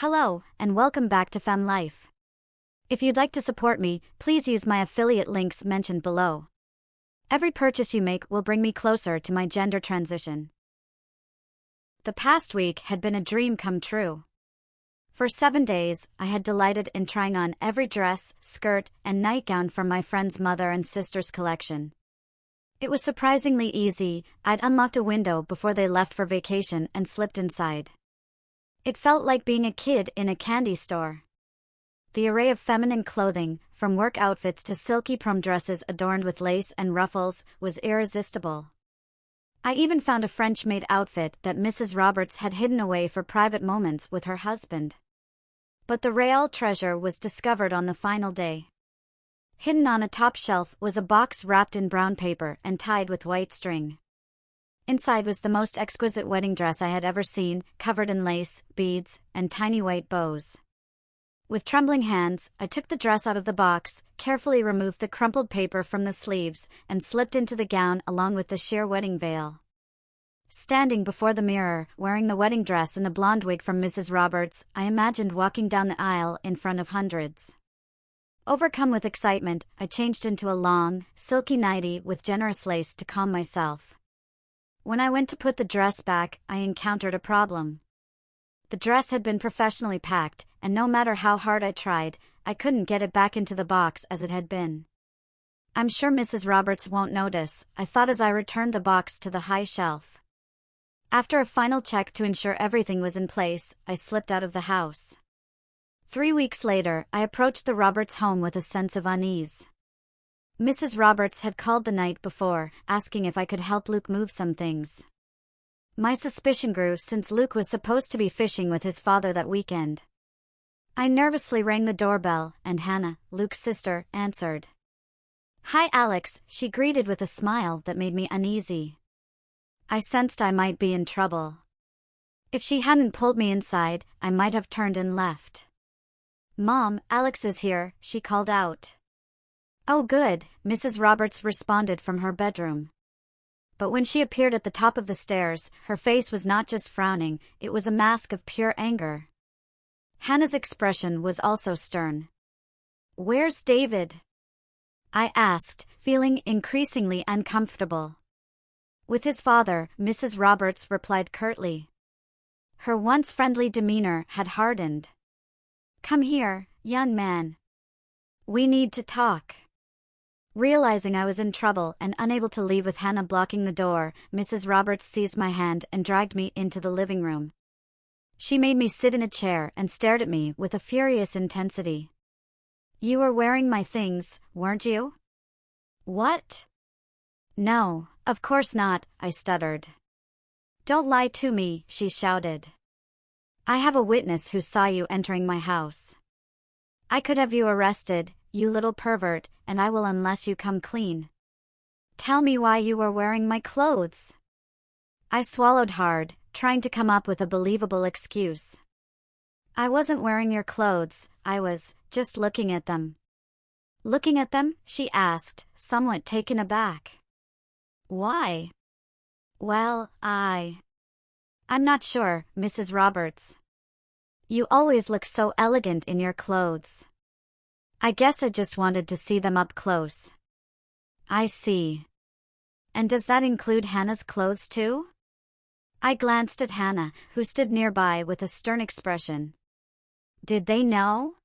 Hello, and welcome back to Fem Life. If you'd like to support me, please use my affiliate links mentioned below. Every purchase you make will bring me closer to my gender transition. The past week had been a dream come true. For 7 days, I had delighted in trying on every dress, skirt, and nightgown from my friend's mother and sister's collection. It was surprisingly easy. I'd unlocked a window before they left for vacation and slipped inside. It felt like being a kid in a candy store. The array of feminine clothing, from work outfits to silky prom dresses adorned with lace and ruffles, was irresistible. I even found a French-made outfit that Mrs. Roberts had hidden away for private moments with her husband. But the real treasure was discovered on the final day. Hidden on a top shelf was a box wrapped in brown paper and tied with white string. Inside was the most exquisite wedding dress I had ever seen, covered in lace, beads, and tiny white bows. With trembling hands, I took the dress out of the box, carefully removed the crumpled paper from the sleeves, and slipped into the gown along with the sheer wedding veil. Standing before the mirror, wearing the wedding dress and the blonde wig from Mrs. Roberts, I imagined walking down the aisle in front of hundreds. Overcome with excitement, I changed into a long, silky nightie with generous lace to calm myself. When I went to put the dress back, I encountered a problem. The dress had been professionally packed, and no matter how hard I tried, I couldn't get it back into the box as it had been. I'm sure Mrs. Roberts won't notice, I thought as I returned the box to the high shelf. After a final check to ensure everything was in place, I slipped out of the house. 3 weeks later, I approached the Roberts home with a sense of unease. Mrs. Roberts had called the night before, asking if I could help Luke move some things. My suspicion grew since Luke was supposed to be fishing with his father that weekend. I nervously rang the doorbell, and Hannah, Luke's sister, answered. "Hi Alex," she greeted with a smile that made me uneasy. I sensed I might be in trouble. If she hadn't pulled me inside, I might have turned and left. "Mom, Alex is here," she called out. "Oh good," Mrs. Roberts responded from her bedroom. But when she appeared at the top of the stairs, her face was not just frowning, it was a mask of pure anger. Hannah's expression was also stern. "Where's David?" I asked, feeling increasingly uncomfortable. "With his father," Mrs. Roberts replied curtly. Her once friendly demeanor had hardened. "Come here, young man. We need to talk." Realizing I was in trouble and unable to leave with Hannah blocking the door, Mrs. Roberts seized my hand and dragged me into the living room. She made me sit in a chair and stared at me with a furious intensity. "You were wearing my things, weren't you?" "What?" "No, of course not," I stuttered. "Don't lie to me," she shouted. "I have a witness who saw you entering my house. I could have you arrested, you little pervert, and I will unless you come clean. Tell me why you were wearing my clothes." I swallowed hard, trying to come up with a believable excuse. "I wasn't wearing your clothes, I was just looking at them." "Looking at them?" she asked, somewhat taken aback. "Why?" "Well, I'm not sure, Mrs. Roberts. You always look so elegant in your clothes. I guess I just wanted to see them up close." "I see. And does that include Hannah's clothes too?" I glanced at Hannah, who stood nearby with a stern expression. Did they know?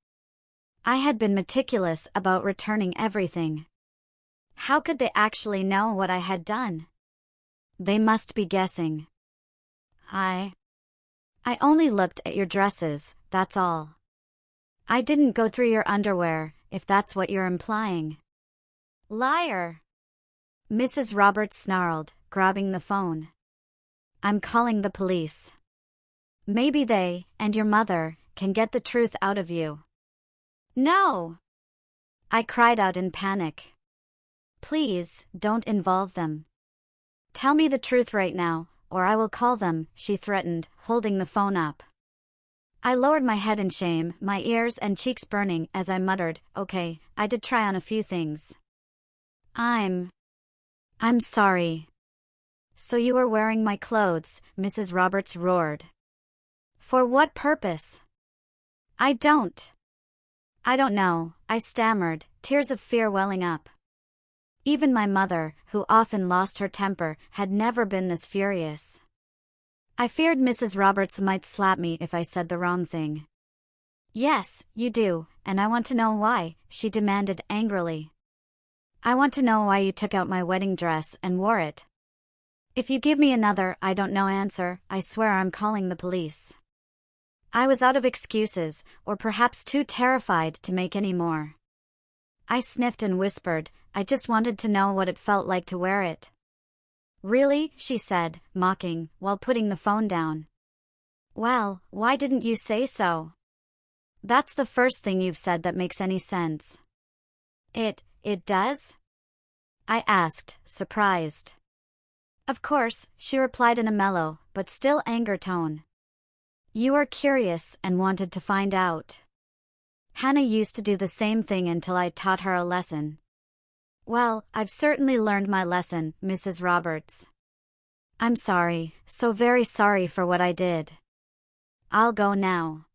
I had been meticulous about returning everything. How could they actually know what I had done? They must be guessing. I only looked at your dresses, that's all. I didn't go through your underwear, if that's what you're implying." "Liar!" Mrs. Roberts snarled, grabbing the phone. "I'm calling the police. Maybe they, and your mother, can get the truth out of you." "No!" I cried out in panic. "Please, don't involve them. Tell me the truth right now, or I will call them," she threatened, holding the phone up. I lowered my head in shame, my ears and cheeks burning as I muttered, "Okay, I did try on a few things. I'm sorry." "So you were wearing my clothes," Mrs. Roberts roared. "For what purpose?" I don't know, I stammered, tears of fear welling up. Even my mother, who often lost her temper, had never been this furious. I feared Mrs. Roberts might slap me if I said the wrong thing. Yes, you do, and I want to know why, she demanded angrily. I want to know why you took out my wedding dress and wore it. If you give me another I don't know answer, I swear I'm calling the police. I was out of excuses, or perhaps too terrified to make any more. I sniffed and whispered, I just wanted to know what it felt like to wear it. Really? She said, mocking, while putting the phone down. Well, why didn't you say so? That's the first thing you've said that makes any sense. It does? I asked, surprised. Of course, she replied in a mellow, but still anger tone. You were curious and wanted to find out. Hannah used to do the same thing until I taught her a lesson. Well, I've certainly learned my lesson, Mrs. Roberts. I'm sorry, so very sorry for what I did. I'll go now.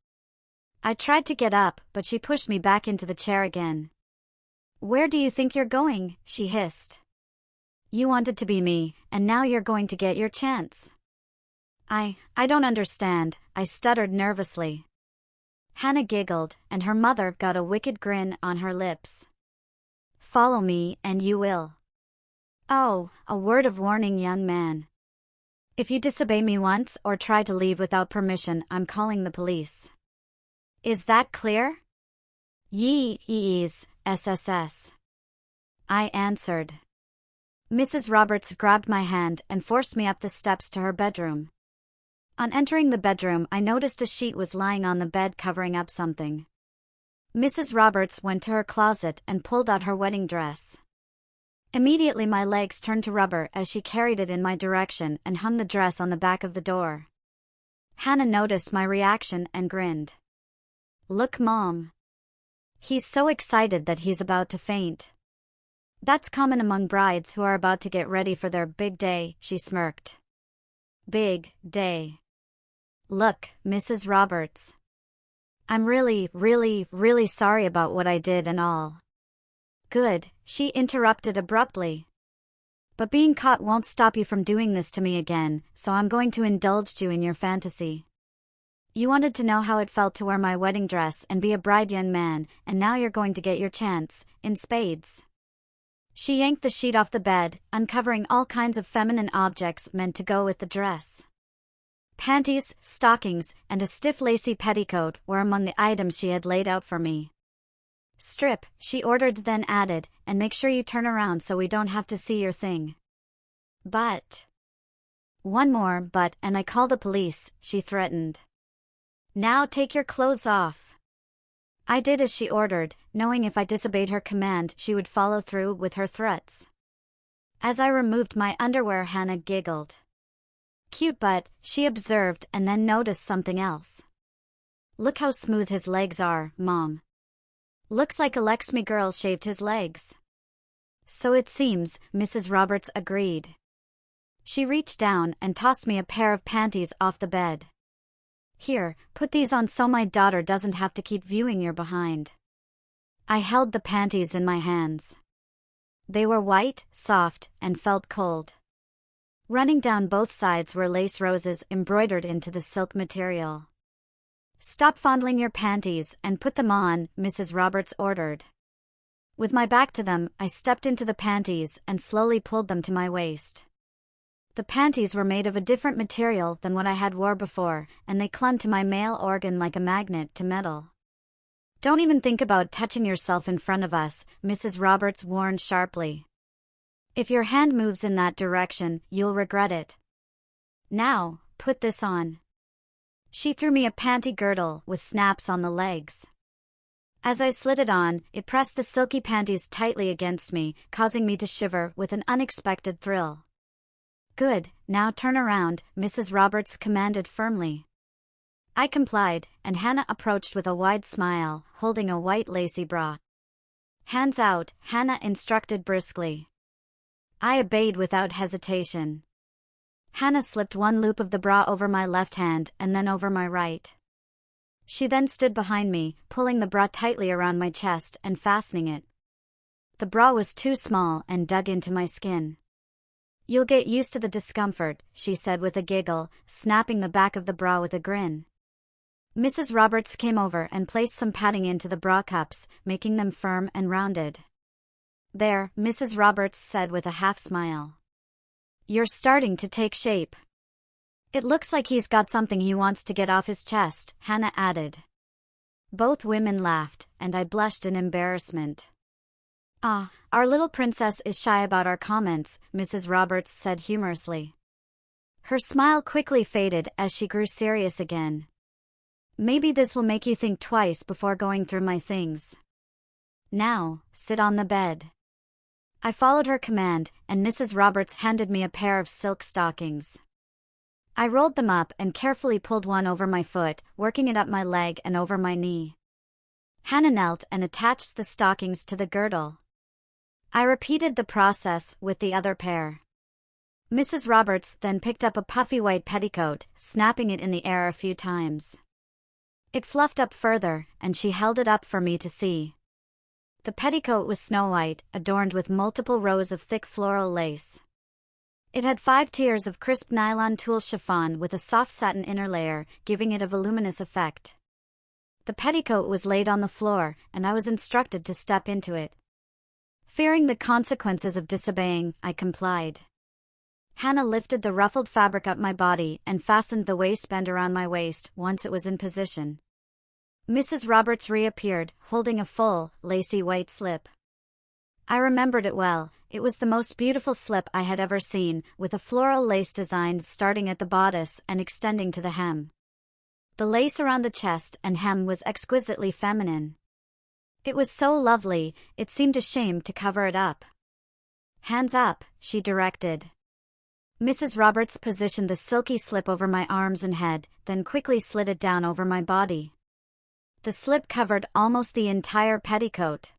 I tried to get up, but she pushed me back into the chair again. Where do you think you're going? She hissed. You wanted to be me, and now you're going to get your chance. I don't understand, I stuttered nervously. Hannah giggled, and her mother got a wicked grin on her lips. Follow me, and you will. Oh, a word of warning, young man. If you disobey me once or try to leave without permission, I'm calling the police. Is that clear? Yees, SSS. I answered. Mrs. Roberts grabbed my hand and forced me up the steps to her bedroom. On entering the bedroom, I noticed a sheet was lying on the bed covering up something. Mrs. Roberts went to her closet and pulled out her wedding dress. Immediately my legs turned to rubber as she carried it in my direction and hung the dress on the back of the door. Hannah noticed my reaction and grinned. Look, Mom. He's so excited that he's about to faint. That's common among brides who are about to get ready for their big day, she smirked. Big day. Look, Mrs. Roberts. I'm really sorry about what I did and all. Good, she interrupted abruptly. But being caught won't stop you from doing this to me again, so I'm going to indulge you in your fantasy. You wanted to know how it felt to wear my wedding dress and be a bride, young man, and now you're going to get your chance, in spades. She yanked the sheet off the bed, uncovering all kinds of feminine objects meant to go with the dress. Panties, stockings, and a stiff lacy petticoat were among the items she had laid out for me. Strip, she ordered, then added, and make sure you turn around so we don't have to see your thing. But. One more but, and I call the police, she threatened. Now take your clothes off. I did as she ordered, knowing if I disobeyed her command she would follow through with her threats. As I removed my underwear, Hannah giggled. Cute butt, she observed, and then noticed something else. Look how smooth his legs are, Mom. Looks like a Lakshmi girl shaved his legs. So it seems, Mrs. Roberts agreed. She reached down and tossed me a pair of panties off the bed. Here, put these on so my daughter doesn't have to keep viewing your behind. I held the panties in my hands. They were white, soft, and felt cold. Running down both sides were lace roses embroidered into the silk material. Stop fondling your panties and put them on, Mrs. Roberts ordered. With my back to them, I stepped into the panties and slowly pulled them to my waist. The panties were made of a different material than what I had wore before, and they clung to my male organ like a magnet to metal. Don't even think about touching yourself in front of us, Mrs. Roberts warned sharply. If your hand moves in that direction, you'll regret it. Now, put this on. She threw me a panty girdle with snaps on the legs. As I slid it on, it pressed the silky panties tightly against me, causing me to shiver with an unexpected thrill. Good, now turn around, Mrs. Roberts commanded firmly. I complied, and Hannah approached with a wide smile, holding a white lacy bra. Hands out, Hannah instructed briskly. I obeyed without hesitation. Hannah slipped one loop of the bra over my left hand and then over my right. She then stood behind me, pulling the bra tightly around my chest and fastening it. The bra was too small and dug into my skin. "You'll get used to the discomfort," she said with a giggle, snapping the back of the bra with a grin. Mrs. Roberts came over and placed some padding into the bra cups, making them firm and rounded. "There," Mrs. Roberts said with a half smile. "You're starting to take shape." "It looks like he's got something he wants to get off his chest," Hannah added. Both women laughed, and I blushed in embarrassment. "Ah, our little princess is shy about our comments," Mrs. Roberts said humorously. Her smile quickly faded as she grew serious again. "Maybe this will make you think twice before going through my things. Now, sit on the bed." I followed her command, and Mrs. Roberts handed me a pair of silk stockings. I rolled them up and carefully pulled one over my foot, working it up my leg and over my knee. Hannah knelt and attached the stockings to the girdle. I repeated the process with the other pair. Mrs. Roberts then picked up a puffy white petticoat, snapping it in the air a few times. It fluffed up further, and she held it up for me to see. The petticoat was snow white, adorned with multiple rows of thick floral lace. It had 5 tiers of crisp nylon tulle chiffon with a soft satin inner layer, giving it a voluminous effect. The petticoat was laid on the floor, and I was instructed to step into it. Fearing the consequences of disobeying, I complied. Hannah lifted the ruffled fabric up my body and fastened the waistband around my waist once it was in position. Mrs. Roberts reappeared, holding a full, lacy white slip. I remembered it well. It was the most beautiful slip I had ever seen, with a floral lace design starting at the bodice and extending to the hem. The lace around the chest and hem was exquisitely feminine. It was so lovely, it seemed a shame to cover it up. "Hands up," she directed. Mrs. Roberts positioned the silky slip over my arms and head, then quickly slid it down over my body. The slip covered almost the entire petticoat.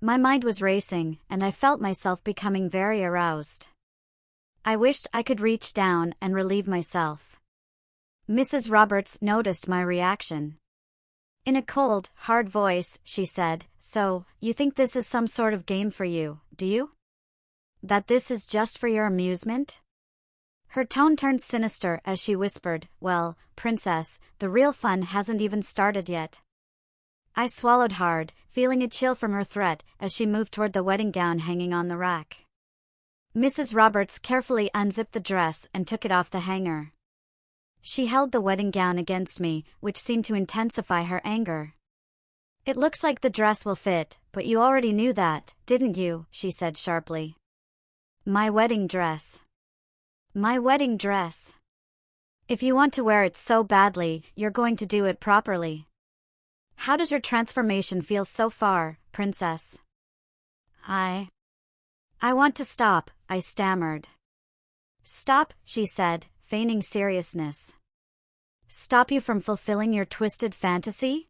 My mind was racing, and I felt myself becoming very aroused. I wished I could reach down and relieve myself. Mrs. Roberts noticed my reaction. In a cold, hard voice, she said, "So, you think this is some sort of game for you, do you? That this is just for your amusement?" Her tone turned sinister as she whispered, "Well, princess, the real fun hasn't even started yet." I swallowed hard, feeling a chill from her threat as she moved toward the wedding gown hanging on the rack. Mrs. Roberts carefully unzipped the dress and took it off the hanger. She held the wedding gown against me, which seemed to intensify her anger. "It looks like the dress will fit, but you already knew that, didn't you?" she said sharply. "My wedding dress. My wedding dress. If you want to wear it so badly, you're going to do it properly. How does your transformation feel so far, princess?" I want to stop," I stammered. "Stop," she said, feigning seriousness. "Stop you from fulfilling your twisted fantasy?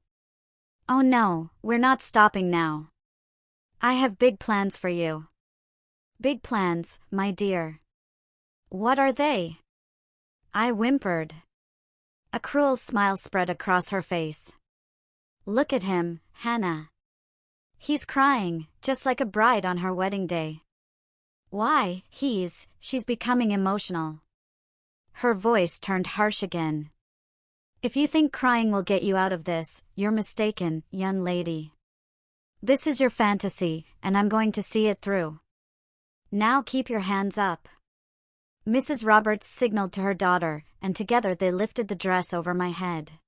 Oh no, we're not stopping now. I have big plans for you." "Big plans, my dear. What are they?" I whimpered. A cruel smile spread across her face. "Look at him, Hannah. He's crying, just like a bride on her wedding day." "Why, she's becoming emotional." Her voice turned harsh again. "If you think crying will get you out of this, you're mistaken, young lady. This is your fantasy, and I'm going to see it through. Now keep your hands up." Mrs. Roberts signaled to her daughter, and together they lifted the dress over my head.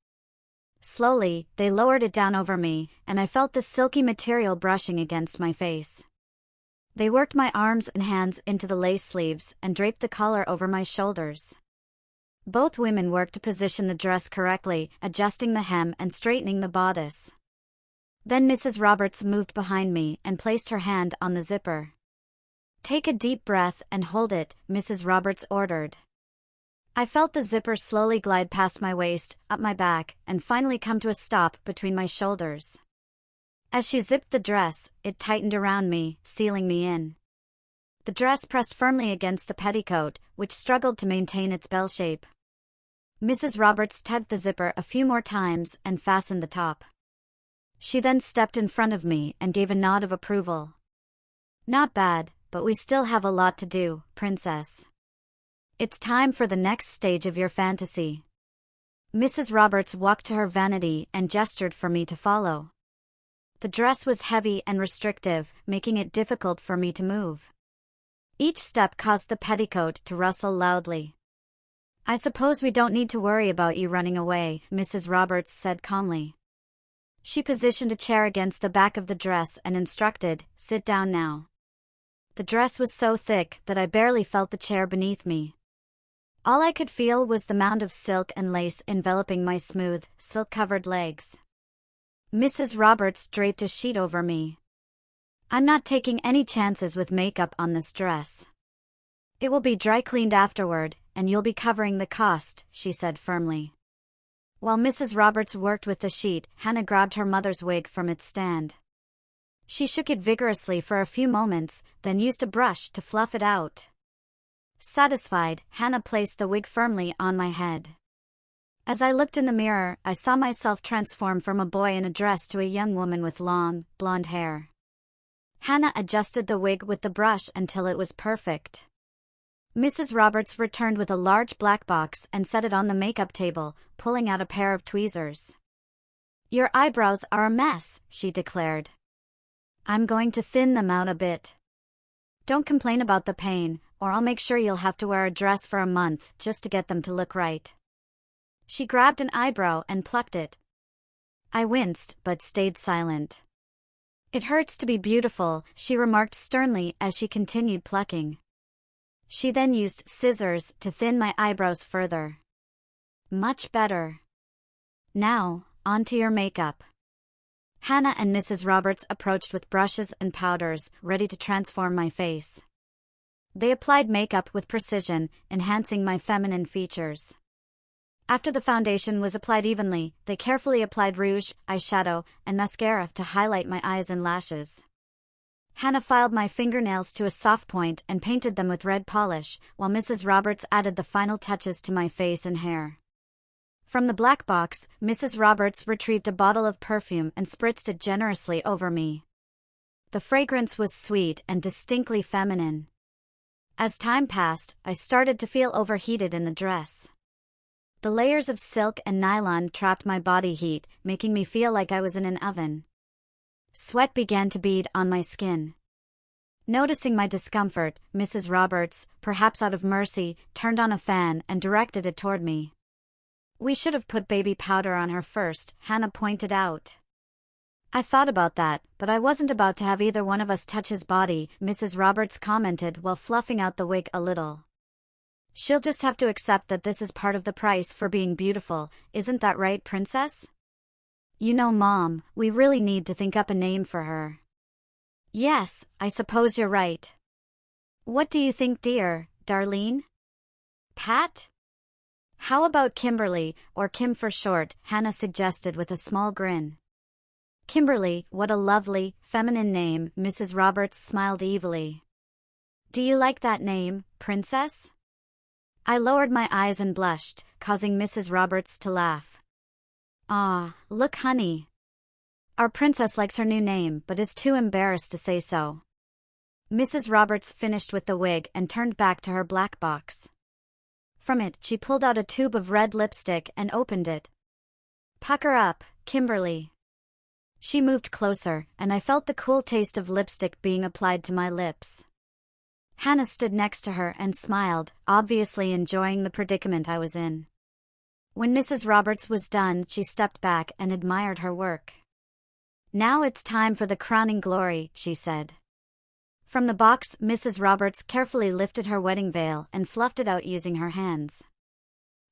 Slowly, they lowered it down over me, and I felt the silky material brushing against my face. They worked my arms and hands into the lace sleeves and draped the collar over my shoulders. Both women worked to position the dress correctly, adjusting the hem and straightening the bodice. Then Mrs. Roberts moved behind me and placed her hand on the zipper. "Take a deep breath and hold it," Mrs. Roberts ordered. I felt the zipper slowly glide past my waist, up my back, and finally come to a stop between my shoulders. As she zipped the dress, it tightened around me, sealing me in. The dress pressed firmly against the petticoat, which struggled to maintain its bell shape. Mrs. Roberts tugged the zipper a few more times and fastened the top. She then stepped in front of me and gave a nod of approval. Not bad, but we still have a lot to do, princess. It's time for the next stage of your fantasy. Mrs. Roberts walked to her vanity and gestured for me to follow. The dress was heavy and restrictive, making it difficult for me to move. Each step caused the petticoat to rustle loudly. I suppose we don't need to worry about you running away, Mrs. Roberts said calmly. She positioned a chair against the back of the dress and instructed, "Sit down now." The dress was so thick that I barely felt the chair beneath me. All I could feel was the mound of silk and lace enveloping my smooth, silk-covered legs. Mrs. Roberts draped a sheet over me. I'm not taking any chances with makeup on this dress. It will be dry cleaned afterward, and you'll be covering the cost, she said firmly. While Mrs. Roberts worked with the sheet, Hannah grabbed her mother's wig from its stand. She shook it vigorously for a few moments, then used a brush to fluff it out. Satisfied, Hannah placed the wig firmly on my head. As I looked in the mirror, I saw myself transform from a boy in a dress to a young woman with long, blonde hair. Hannah adjusted the wig with the brush until it was perfect. Mrs. Roberts returned with a large black box and set it on the makeup table, pulling out a pair of tweezers. Your eyebrows are a mess, she declared. I'm going to thin them out a bit. Don't complain about the pain, or I'll make sure you'll have to wear a dress for a month just to get them to look right. She grabbed an eyebrow and plucked it. I winced, but stayed silent. It hurts to be beautiful, she remarked sternly as she continued plucking. She then used scissors to thin my eyebrows further. Much better. Now, on to your makeup. Hannah and Mrs. Roberts approached with brushes and powders, ready to transform my face. They applied makeup with precision, enhancing my feminine features. After the foundation was applied evenly, they carefully applied rouge, eyeshadow, and mascara to highlight my eyes and lashes. Hannah filed my fingernails to a soft point and painted them with red polish, while Mrs. Roberts added the final touches to my face and hair. From the black box, Mrs. Roberts retrieved a bottle of perfume and spritzed it generously over me. The fragrance was sweet and distinctly feminine. As time passed, I started to feel overheated in the dress. The layers of silk and nylon trapped my body heat, making me feel like I was in an oven. Sweat began to bead on my skin. Noticing my discomfort, Mrs. Roberts, perhaps out of mercy, turned on a fan and directed it toward me. We should have put baby powder on her first, Hannah pointed out. I thought about that, but I wasn't about to have either one of us touch his body, Mrs. Roberts commented while fluffing out the wig a little. She'll just have to accept that this is part of the price for being beautiful, isn't that right, princess? You know, Mom, we really need to think up a name for her. Yes, I suppose you're right. What do you think, dear, Darlene? Pat? How about Kimberly, or Kim for short, Hannah suggested with a small grin. Kimberly, what a lovely, feminine name, Mrs. Roberts smiled evilly. Do you like that name, princess? I lowered my eyes and blushed, causing Mrs. Roberts to laugh. Ah, look, honey. Our princess likes her new name but is too embarrassed to say so. Mrs. Roberts finished with the wig and turned back to her black box. From it, she pulled out a tube of red lipstick and opened it. Pucker up, Kimberly. She moved closer, and I felt the cool taste of lipstick being applied to my lips. Hannah stood next to her and smiled, obviously enjoying the predicament I was in. When Mrs. Roberts was done, she stepped back and admired her work. Now it's time for the crowning glory, she said. From the box, Mrs. Roberts carefully lifted her wedding veil and fluffed it out using her hands.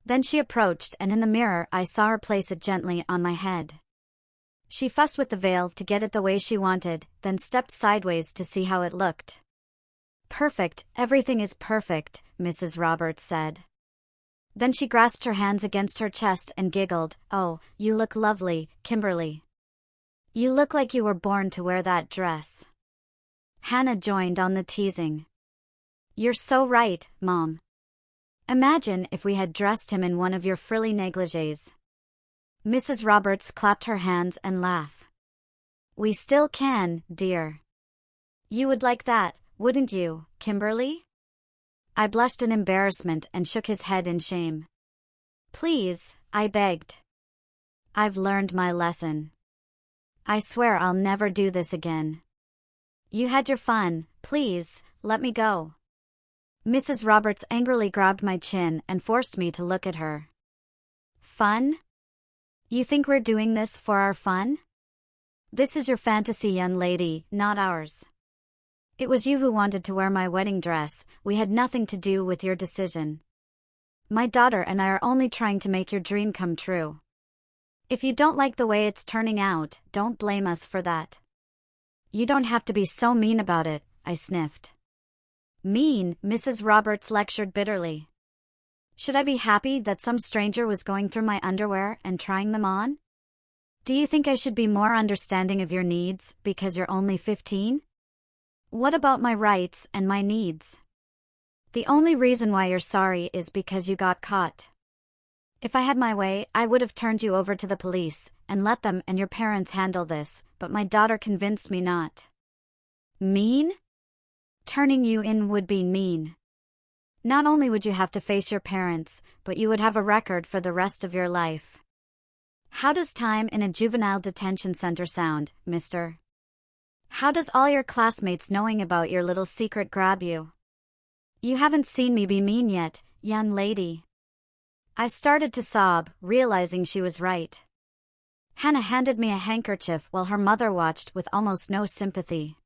Then she approached, and in the mirror I saw her place it gently on my head. She fussed with the veil to get it the way she wanted, then stepped sideways to see how it looked. Perfect, everything is perfect, Mrs. Roberts said. Then she grasped her hands against her chest and giggled, Oh, you look lovely, Kimberly. You look like you were born to wear that dress. Hannah joined on the teasing. You're so right, Mom. Imagine if we had dressed him in one of your frilly negligées. Mrs. Roberts clapped her hands and laughed. We still can, dear. You would like that, wouldn't you, Kimberly? I blushed in embarrassment and shook his head in shame. Please, I begged. I've learned my lesson. I swear I'll never do this again. You had your fun, please, let me go. Mrs. Roberts angrily grabbed my chin and forced me to look at her. Fun? You think we're doing this for our fun? This is your fantasy, young lady, not ours. It was you who wanted to wear my wedding dress, we had nothing to do with your decision. My daughter and I are only trying to make your dream come true. If you don't like the way it's turning out, don't blame us for that. You don't have to be so mean about it, I sniffed. Mean, Mrs. Roberts lectured bitterly. Should I be happy that some stranger was going through my underwear and trying them on? Do you think I should be more understanding of your needs because you're only 15? What about my rights and my needs? The only reason why you're sorry is because you got caught. If I had my way, I would have turned you over to the police and let them and your parents handle this, but my daughter convinced me not. Mean? Turning you in would be mean. Not only would you have to face your parents, but you would have a record for the rest of your life. How does time in a juvenile detention center sound, mister? How does all your classmates knowing about your little secret grab you? You haven't seen me be mean yet, young lady. I started to sob, realizing she was right. Hannah handed me a handkerchief while her mother watched with almost no sympathy.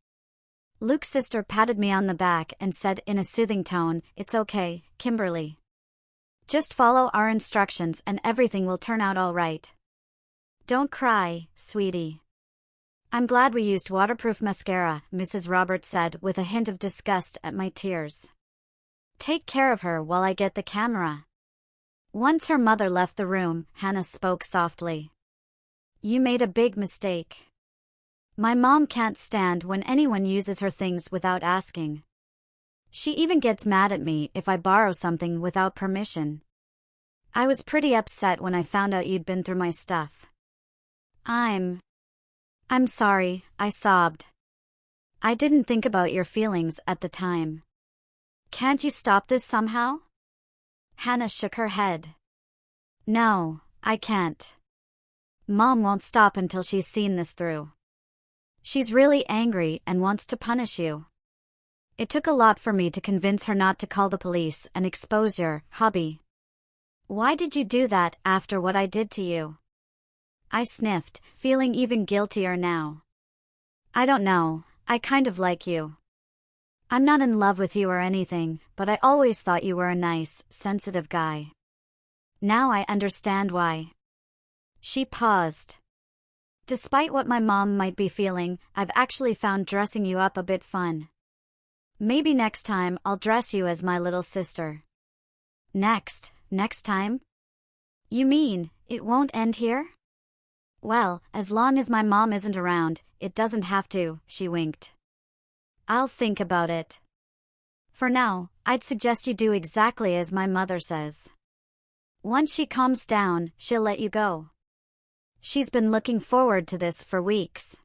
Luke's sister patted me on the back and said in a soothing tone, "It's okay, Kimberly. Just follow our instructions and everything will turn out all right. Don't cry, sweetie." I'm glad we used waterproof mascara, Mrs. Roberts said with a hint of disgust at my tears. Take care of her while I get the camera. Once her mother left the room, Hannah spoke softly. You made a big mistake. My mom can't stand when anyone uses her things without asking. She even gets mad at me if I borrow something without permission. I was pretty upset when I found out you'd been through my stuff. I'm sorry, I sobbed. I didn't think about your feelings at the time. Can't you stop this somehow? Hannah shook her head. No, I can't. Mom won't stop until she's seen this through. She's really angry and wants to punish you. It took a lot for me to convince her not to call the police and expose your hubby. Why did you do that after what I did to you? I sniffed, feeling even guiltier now. I don't know, I kind of like you. I'm not in love with you or anything, but I always thought you were a nice, sensitive guy. Now I understand why. She paused. Despite what my mom might be feeling, I've actually found dressing you up a bit fun. Maybe next time I'll dress you as my little sister. Next time? You mean, it won't end here? Well, as long as my mom isn't around, it doesn't have to, she winked. I'll think about it. For now, I'd suggest you do exactly as my mother says. Once she calms down, she'll let you go. She's been looking forward to this for weeks.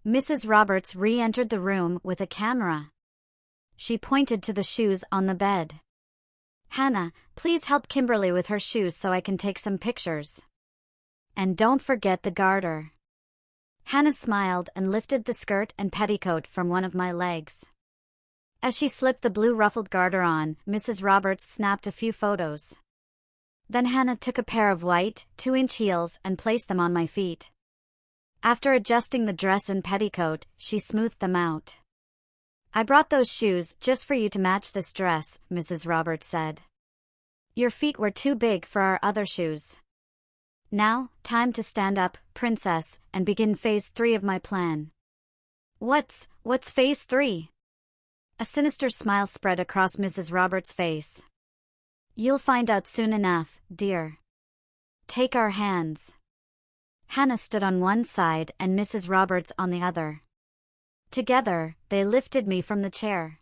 Mrs. Roberts re-entered the room with a camera. She pointed to the shoes on the bed. Hannah, please help Kimberly with her shoes so I can take some pictures. And don't forget the garter. Hannah smiled and lifted the skirt and petticoat from one of my legs. As she slipped the blue ruffled garter on, Mrs. Roberts snapped a few photos. Then Hannah took a pair of white, 2-inch heels and placed them on my feet. After adjusting the dress and petticoat, she smoothed them out. I brought those shoes just for you to match this dress, Mrs. Roberts said. Your feet were too big for our other shoes. Now, time to stand up, princess, and begin phase 3 of my plan. What's phase 3? A sinister smile spread across Mrs. Roberts' face. You'll find out soon enough, dear. Take our hands. Hannah stood on one side and Mrs. Roberts on the other. Together, they lifted me from the chair.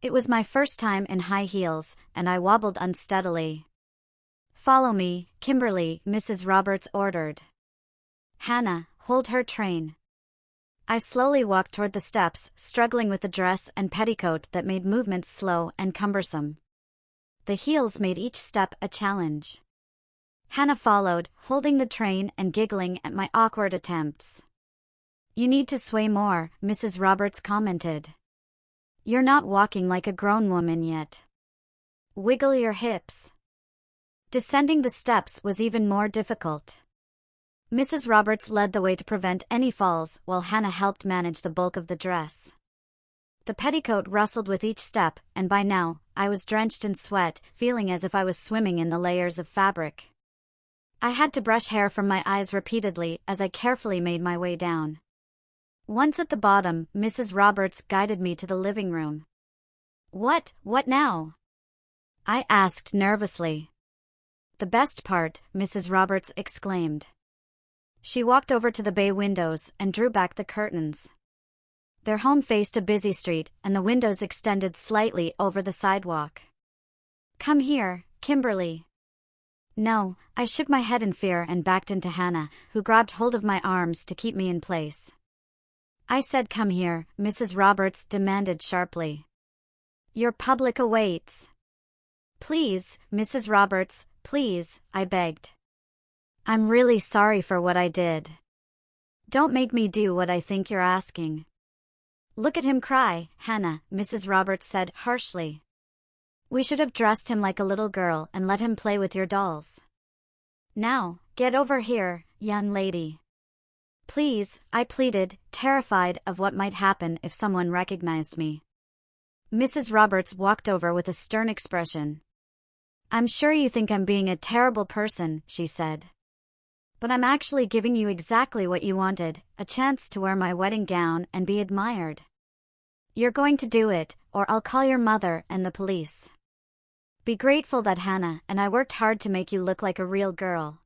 It was my first time in high heels, and I wobbled unsteadily. "Follow me, Kimberly," Mrs. Roberts ordered. "Hannah, hold her train." I slowly walked toward the steps, struggling with the dress and petticoat that made movements slow and cumbersome. The heels made each step a challenge. Hannah followed, holding the train and giggling at my awkward attempts. "You need to sway more," Mrs. Roberts commented. "You're not walking like a grown woman yet. Wiggle your hips." Descending the steps was even more difficult. Mrs. Roberts led the way to prevent any falls while Hannah helped manage the bulk of the dress. The petticoat rustled with each step, and by now, I was drenched in sweat, feeling as if I was swimming in the layers of fabric. I had to brush hair from my eyes repeatedly as I carefully made my way down. Once at the bottom, Mrs. Roberts guided me to the living room. What now?" I asked nervously. "The best part," Mrs. Roberts exclaimed. She walked over to the bay windows and drew back the curtains. Their home faced a busy street, and the windows extended slightly over the sidewalk. "Come here, Kimberly." "No," I shook my head in fear and backed into Hannah, who grabbed hold of my arms to keep me in place. "I said come here," Mrs. Roberts demanded sharply. "Your public awaits." "Please, Mrs. Roberts, please," I begged. "I'm really sorry for what I did. Don't make me do what I think you're asking." "Look at him cry, Hannah," Mrs. Roberts said harshly. "We should have dressed him like a little girl and let him play with your dolls. Now, get over here, young lady." "Please," I pleaded, terrified of what might happen if someone recognized me. Mrs. Roberts walked over with a stern expression. "I'm sure you think I'm being a terrible person," she said. "But I'm actually giving you exactly what you wanted, a chance to wear my wedding gown and be admired. You're going to do it, or I'll call your mother and the police. Be grateful that Hannah and I worked hard to make you look like a real girl.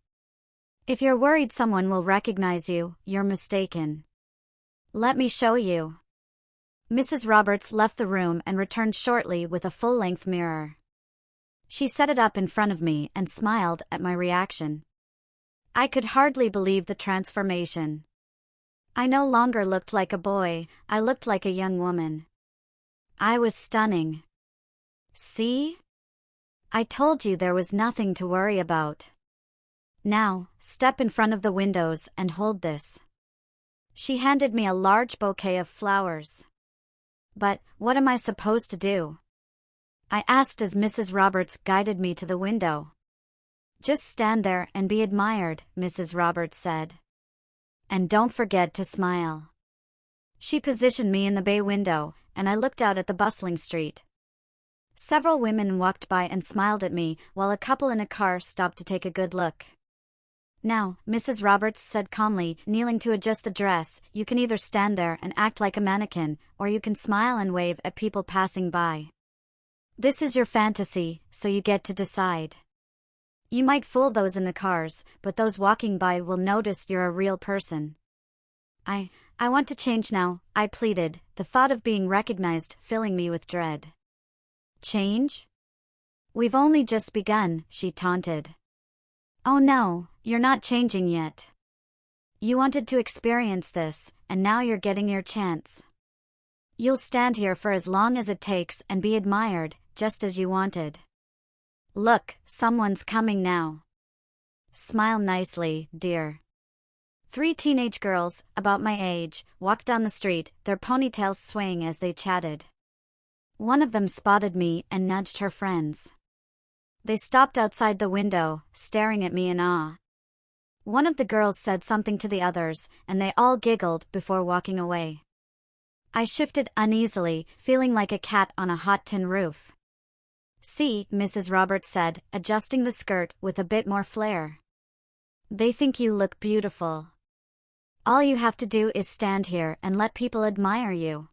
If you're worried someone will recognize you, you're mistaken. Let me show you." Mrs. Roberts left the room and returned shortly with a full-length mirror. She set it up in front of me and smiled at my reaction. I could hardly believe the transformation. I no longer looked like a boy, I looked like a young woman. I was stunning. "See? I told you there was nothing to worry about. Now, step in front of the windows and hold this." She handed me a large bouquet of flowers. "But, what am I supposed to do?" I asked as Mrs. Roberts guided me to the window. "Just stand there and be admired," Mrs. Roberts said. "And don't forget to smile." She positioned me in the bay window, and I looked out at the bustling street. Several women walked by and smiled at me, while a couple in a car stopped to take a good look. "Now," Mrs. Roberts said calmly, kneeling to adjust the dress, "you can either stand there and act like a mannequin, or you can smile and wave at people passing by. This is your fantasy, so you get to decide. You might fool those in the cars, but those walking by will notice you're a real person." I want to change now," I pleaded, the thought of being recognized filling me with dread. "Change? We've only just begun," she taunted. "Oh no, you're not changing yet. You wanted to experience this, and now you're getting your chance. You'll stand here for as long as it takes and be admired, just as you wanted. Look, someone's coming now. Smile nicely, dear." 3 teenage girls, about my age, walked down the street, their ponytails swaying as they chatted. One of them spotted me and nudged her friends. They stopped outside the window, staring at me in awe. One of the girls said something to the others, and they all giggled before walking away. I shifted uneasily, feeling like a cat on a hot tin roof. "See," Mrs. Roberts said, adjusting the skirt with a bit more flair. "They think you look beautiful. All you have to do is stand here and let people admire you."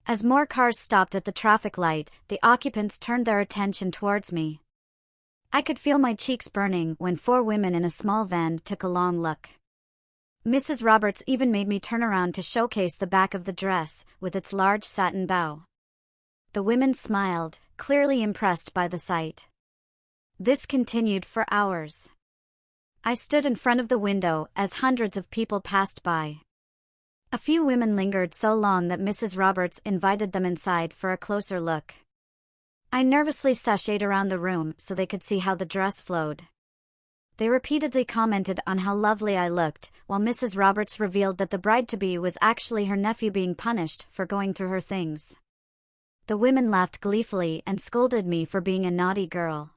As more cars stopped at the traffic light, the occupants turned their attention towards me. I could feel my cheeks burning when 4 women in a small van took a long look. Mrs. Roberts even made me turn around to showcase the back of the dress, with its large satin bow. The women smiled, clearly impressed by the sight. This continued for hours. I stood in front of the window as hundreds of people passed by. A few women lingered so long that Mrs. Roberts invited them inside for a closer look. I nervously sashayed around the room so they could see how the dress flowed. They repeatedly commented on how lovely I looked, while Mrs. Roberts revealed that the bride-to-be was actually her nephew being punished for going through her things. The women laughed gleefully and scolded me for being a naughty girl.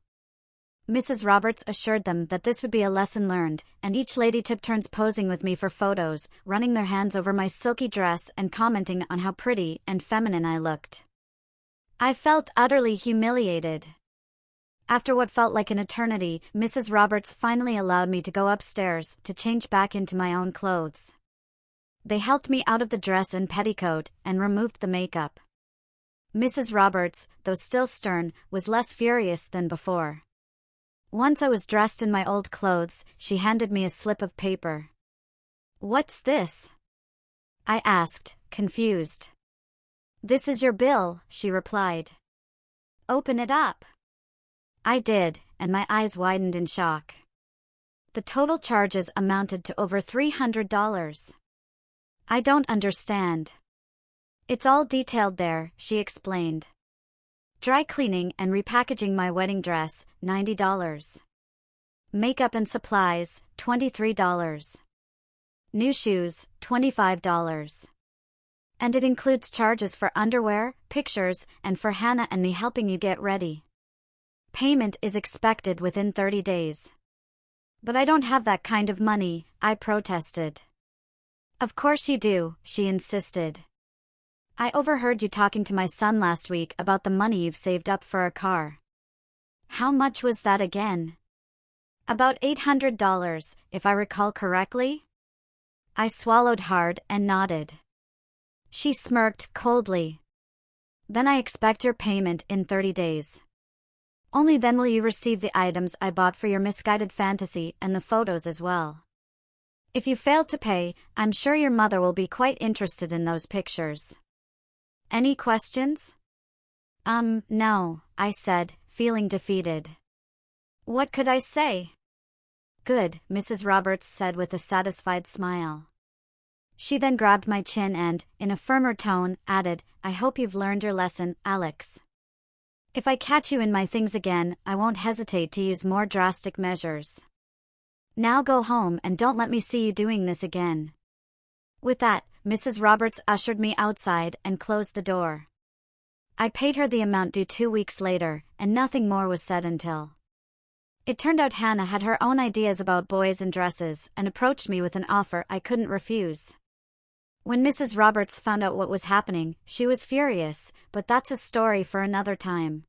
Mrs. Roberts assured them that this would be a lesson learned, and each lady took turns posing with me for photos, running their hands over my silky dress and commenting on how pretty and feminine I looked. I felt utterly humiliated. After what felt like an eternity, Mrs. Roberts finally allowed me to go upstairs to change back into my own clothes. They helped me out of the dress and petticoat and removed the makeup. Mrs. Roberts, though still stern, was less furious than before. Once I was dressed in my old clothes, she handed me a slip of paper. "What's this?" I asked, confused. "This is your bill," she replied. "Open it up." I did, and my eyes widened in shock. The total charges amounted to over $300. "I don't understand." "It's all detailed there," she explained. Dry cleaning and repackaging my wedding dress, $90. Makeup and supplies, $23. New shoes, $25. And it includes charges for underwear, pictures, and for Hannah and me helping you get ready. Payment is expected within 30 days. "But I don't have that kind of money," I protested. "Of course you do," she insisted. "I overheard you talking to my son last week about the money you've saved up for a car." "How much was that again?" "About $800, if I recall correctly." I swallowed hard and nodded. She smirked coldly. "Then I expect your payment in 30 days. Only then will you receive the items I bought for your misguided fantasy and the photos as well. If you fail to pay, I'm sure your mother will be quite interested in those pictures." "Any questions?" No," I said, feeling defeated. What could I say? "Good," Mrs. Roberts said with a satisfied smile. She then grabbed my chin and, in a firmer tone, added, "I hope you've learned your lesson, Alex. If I catch you in my things again, I won't hesitate to use more drastic measures. Now go home and don't let me see you doing this again." With that, Mrs. Roberts ushered me outside and closed the door. I paid her the amount due 2 weeks later, and nothing more was said until. It turned out Hannah had her own ideas about boys and dresses and approached me with an offer I couldn't refuse. When Mrs. Roberts found out what was happening, she was furious, but that's a story for another time.